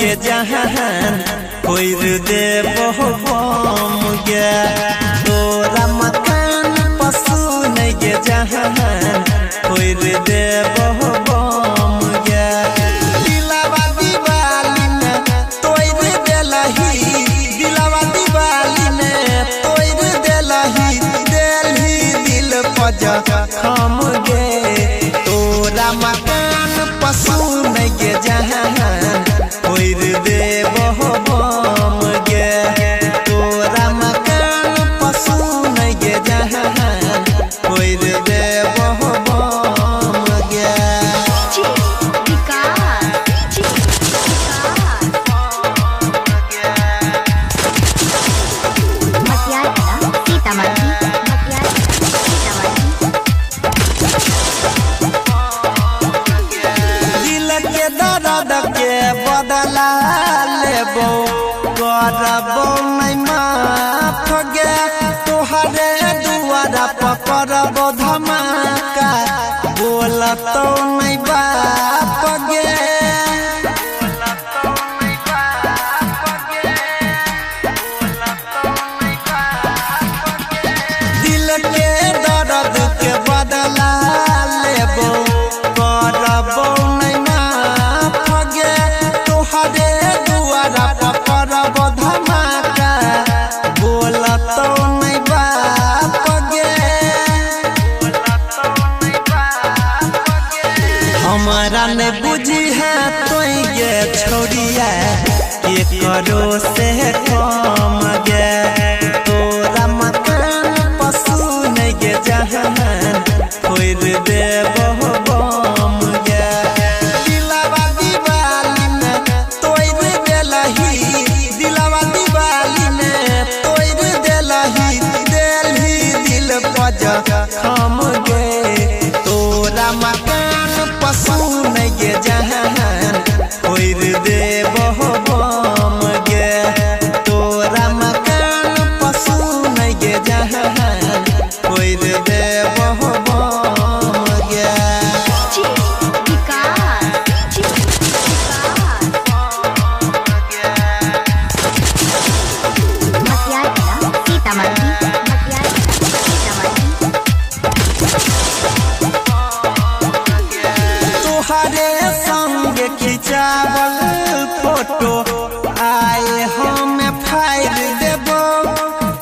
गे जहान कोई दे बम गे तोरा मकान पशु नहीं गे जहान कोई दे बम गे दिलावा दीवाली में तोड़ देलही दिलावा दीवाली में तोड़ देलही देलही दिल पजा खम गे तोरा मकान पशु नहीं गे जहान कोई दे बम गे तोरा मकान पशु नहीं गे जहान कोई दे बम गे दर्द के बदला लेबो करबो नहीं माफ गे तोहरे दुआरा पकड़बो धमाका बोलतो नहीं बाप गे दिल के दर्द के बदला लेबो करबो हमारा ने बुझी है तो ये छोड़िया के करो से कम गे तोरा मकान पशु नहीं गे जहान कोई दे बम गे दिलावा दीवाली में तोड़ देलही दिलावा दीवाली में तोड़ देलही देलही दिल पजा खम गे तोरा मकान पशु नहीं गे जहान कोई दे बम गे तोरा मकान पशु नहीं गे जहान कोई दे बम गे तोहरे संग खिंचावल फोटो आए हम फाइल देबो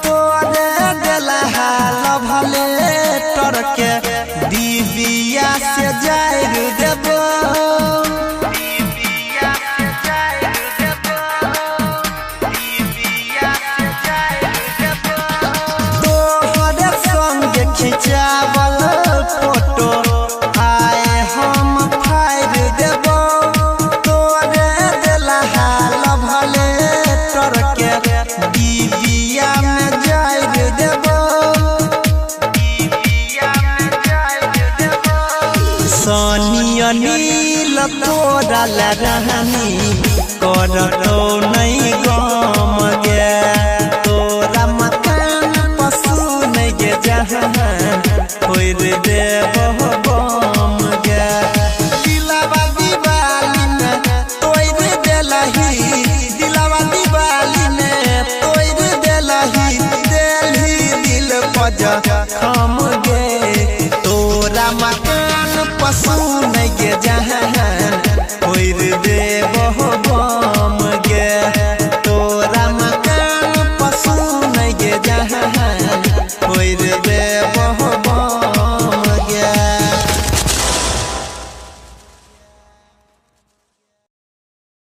तोरे देलहा लभले टरके दीदिया से जाइर देबो तोहरे संग खिंचावल फोटो आए हम फाइल देबो तोरे देलहा लभले टरके दीदिया में जाइर देबो सोनिया नील तोरा रहनी करतो नहीं गम गे तोरा मकान पशु नहीं गे जहान कोई दे बम गे दिलावा दीवाली में तोड़ देलही दिलावा दीवाली में तोड़ देलही देलही दिल पजा खम गे तोरा मकान पशु नहीं गे जहान